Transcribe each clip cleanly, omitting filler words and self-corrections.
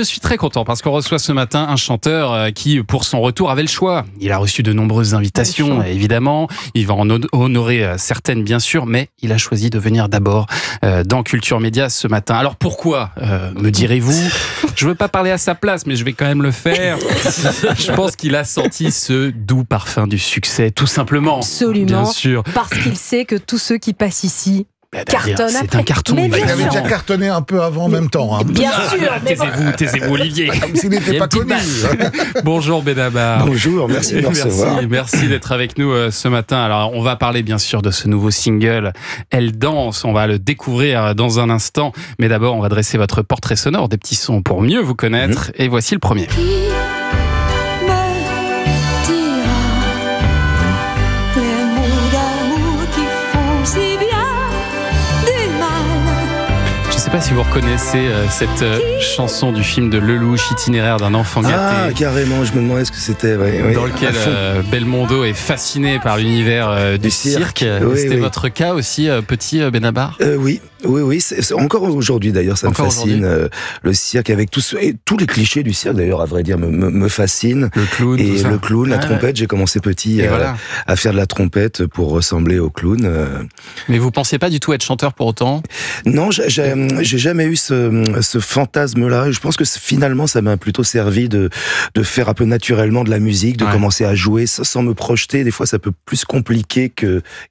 je suis très content parce qu'on reçoit ce matin un chanteur qui, pour son retour, avait le choix. Il a reçu de nombreuses invitations, évidemment. Il va en honorer certaines, bien sûr, mais il a choisi de venir d'abord dans Culture Média ce matin. Alors pourquoi, me direz-vous? Je ne veux pas parler à sa place, mais je vais quand même le faire. Je pense qu'il a senti ce doux parfum du succès, tout simplement. Absolument. Bien sûr. Parce qu'il sait que tous ceux qui passent ici cartonne c'est après. un carton. Mais Il avait déjà cartonné un peu avant en même temps. Hein. Bien sûr, mais bon. Taisez-vous, Olivier. Comme s'il n'était pas connu. Bonjour Benabar. Bonjour, merci de me recevoir. Merci d'être avec nous ce matin. Alors, on va parler bien sûr de ce nouveau single, Elle danse. On va le découvrir dans un instant. Mais d'abord, on va dresser votre portrait sonore, des petits sons pour mieux vous connaître. Et voici le premier. Je ne sais pas si vous reconnaissez cette chanson du film de Lelouch, Itinéraire d'un enfant gâté. Ah, carrément, je me demandais ce que c'était. Dans lequel Belmondo est fasciné par l'univers du cirque. C'était votre cas aussi, petit Benabar? Oui. C'est encore aujourd'hui d'ailleurs, ça encore me fascine. Le cirque avec tous les clichés du cirque d'ailleurs, à vrai dire, me fascine. Le clown, et le clown, la trompette. J'ai commencé petit à faire de la trompette pour ressembler au clown. Mais vous pensiez pas du tout être chanteur pour autant? Non, j'ai jamais eu ce fantasme-là. Je pense que finalement, ça m'a plutôt servi de faire un peu naturellement de la musique, de commencer à jouer sans me projeter. Des fois, ça peut plus compliquer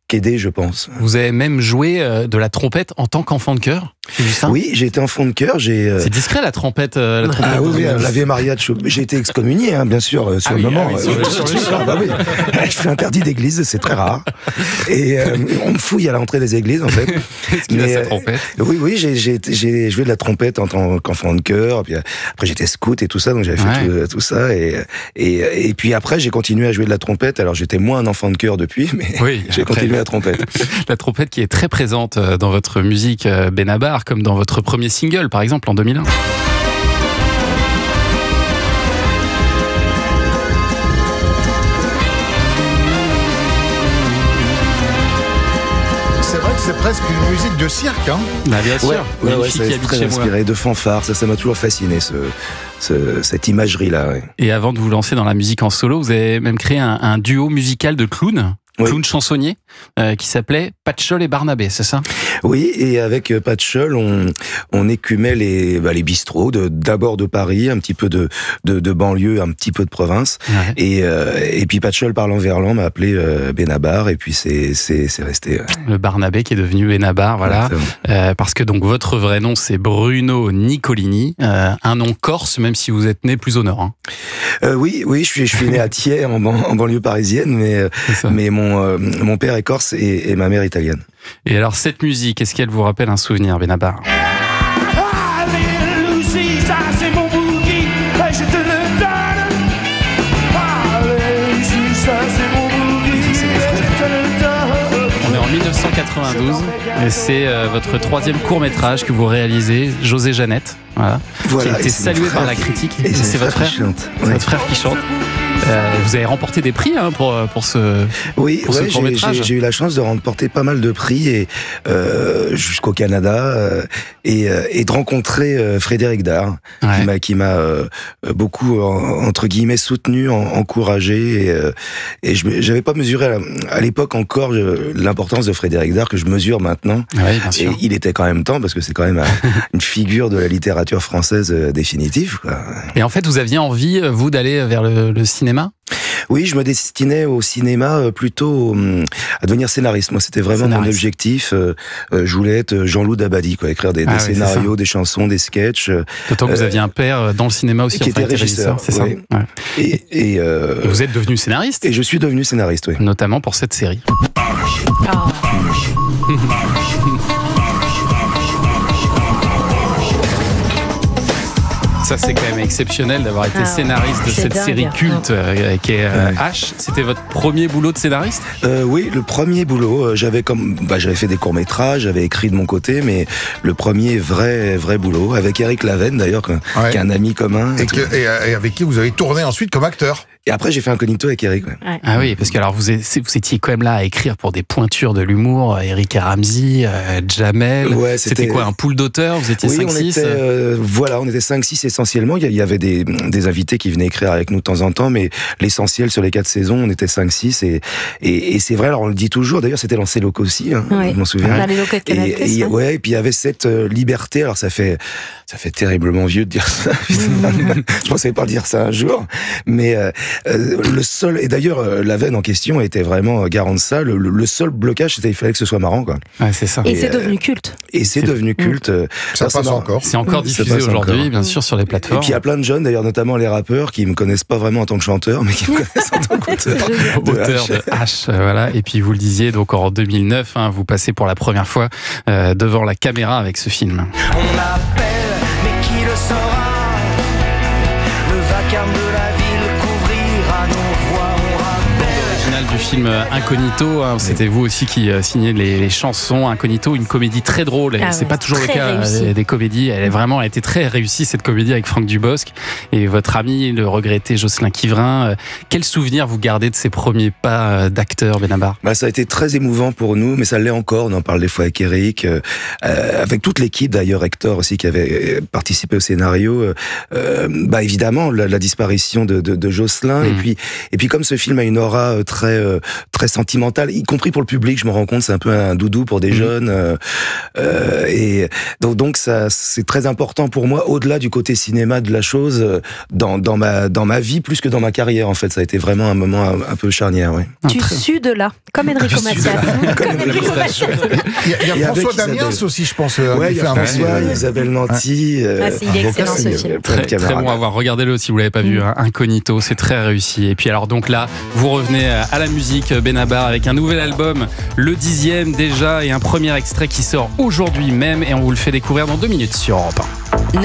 qu'aider, je pense. Vous avez même joué de la trompette en tant qu'enfant de chœur? Oui, j'ai été enfant de chœur. C'est discret la trompette. Oui, la Vieille Maria. J'ai été excommunié, hein, bien sûr, sur le moment. Je fais interdit d'église, c'est très rare. Et on me fouille à l'entrée des églises, en fait. Est-ce qu'il a sa trompette? Oui, j'ai joué de la trompette en tant qu'enfant de chœur. Puis après, j'étais scout et tout ça, donc j'avais fait tout ça. Et puis après, j'ai continué à jouer de la trompette. Alors, j'étais moins un enfant de chœur depuis, mais j'ai continué la trompette. La trompette qui est très présente dans votre musique, Benabar, comme dans votre premier single, par exemple, en 2001. C'est vrai que c'est presque une musique de cirque, hein. Bah, bien sûr. C'est très inspiré de fanfare. Ça m'a toujours fasciné, cette imagerie-là. Et avant de vous lancer dans la musique en solo, vous avez même créé un duo musical de clowns. Clown chansonnier qui s'appelait Patchol et Barnabé, c'est ça? Oui, et avec Patchol, on écumait les bistrots, d'abord de Paris, un petit peu de banlieue, un petit peu de province, et puis Patchol parlant verlan m'a appelé Benabar, et puis c'est resté. Le Barnabé qui est devenu Benabar, voilà, parce que donc votre vrai nom c'est Bruno Nicolini, un nom corse, même si vous êtes né plus au nord. Hein. Oui, je suis né à Thiers, en banlieue parisienne, mais mon père est corse et ma mère italienne. Et alors cette musique, est-ce qu'elle vous rappelle un souvenir, Benabar? Allez, Lucie, ça c'est mon boogie, et je te le donne. Allez, Lucie, ça c'est mon boogie, et je te le donne. On est en 1992 et c'est votre troisième court-métrage que vous réalisez, José Jeannette, qui a été salué par la critique. Et c'est votre frère, votre frère qui chante. Vous avez remporté des prix pour ce court-métrage. J'ai eu la chance de remporter pas mal de prix et jusqu'au Canada et de rencontrer Frédéric Dard qui m'a beaucoup entre guillemets soutenu, encouragé et j'avais pas mesuré à l'époque encore l'importance de Frédéric Dard que je mesure maintenant. Et il était quand même temps parce que c'est quand même une figure de la littérature française définitive, quoi. Et en fait, vous aviez envie vous d'aller vers le cinéma? Oui, je me destinais au cinéma plutôt à devenir scénariste. Moi, c'était vraiment mon objectif. Je voulais être Jean-Loup Dabadi, écrire des scénarios, des chansons, des sketchs. D'autant que vous aviez un père dans le cinéma aussi, qui était régisseur, c'est ça. Et vous êtes devenu scénariste. Et je suis devenu scénariste, oui. Notamment pour cette série. Ça, c'est quand même exceptionnel d'avoir été scénariste de cette série culte qui est H. C'était votre premier boulot de scénariste? Oui, le premier boulot. J'avais fait des courts-métrages, j'avais écrit de mon côté, mais le premier vrai boulot, avec Eric Laven d'ailleurs, qui est un ami commun. Et avec qui vous avez tourné ensuite comme acteur. Et après, j'ai fait Incognito avec Eric. Ouais. Ah oui, parce que alors vous étiez quand même là à écrire pour des pointures de l'humour, Eric et Ramsey, Jamel. Ouais, c'était quoi, un pool d'auteurs? Vous étiez 5-6? On était 5-6 essentiellement. Il y avait des invités qui venaient écrire avec nous de temps en temps, mais l'essentiel sur les 4 saisons, on était 5-6 et c'est vrai. Alors on le dit toujours. D'ailleurs, c'était lancé Loco aussi. Hein, je m'en souviens. Les locaux de Canal+, et puis il y avait cette liberté. Alors ça fait terriblement vieux de dire ça. Je pensais pas dire ça un jour, mais le seul, et d'ailleurs la veine en question était vraiment garant de ça. Le seul blocage, c'était il fallait que ce soit marrant, quoi. Ouais, c'est ça. Et c'est devenu culte. Et c'est devenu culte. Ça passe encore. C'est encore diffusé aujourd'hui, bien sûr, sur les plateformes. Et puis il y a plein de jeunes, d'ailleurs, notamment les rappeurs, qui me connaissent pas vraiment en tant que chanteur, mais qui me connaissent en tant qu'auteur. Auteur de H, voilà. Et puis vous le disiez, donc en 2009, vous passez pour la première fois devant la caméra avec ce film. On m'appelle, mais qui le saura? Le vacarme de la ville couvrira nos voix, on rappelle. Original du film Incognito, c'était vous aussi qui signez les chansons. Incognito, une comédie très drôle. C'est pas toujours le cas des comédies. Elle a été très réussie, cette comédie, avec Franck Dubosc et votre ami, le regretté Jocelyn Quivrin. Quel souvenir vous gardez de ces premiers pas d'acteur, Benabar? Ça a été très émouvant pour nous, mais ça l'est encore. On en parle des fois avec Eric, avec toute l'équipe d'ailleurs, Hector aussi qui avait participé au scénario. Évidemment, la disparition de Jocelyn, et puis comme ce film a une aura très sentimentale, y compris pour le public, je me rends compte, c'est un peu un doudou pour des jeunes, et donc ça, c'est très important pour moi, au-delà du côté cinéma de la chose, dans ma vie plus que dans ma carrière, en fait. Ça a été vraiment un moment un peu charnière, oui. Tu sues de là, comme Enrico Macias. Il y a François Damiens aussi, je pense. Ouais, il y a François, Isabelle Nanty. Il est excellent ce film. Très bon à voir. Regardez-le si vous l'avez pas vu. Incognito, c'est très réussi. Et puis alors donc là, vous revenez à la musique, Benabar, avec un nouvel album, le 10e déjà, et un premier extrait qui sort aujourd'hui même, et on vous le fait découvrir dans 2 minutes sur Europe 1.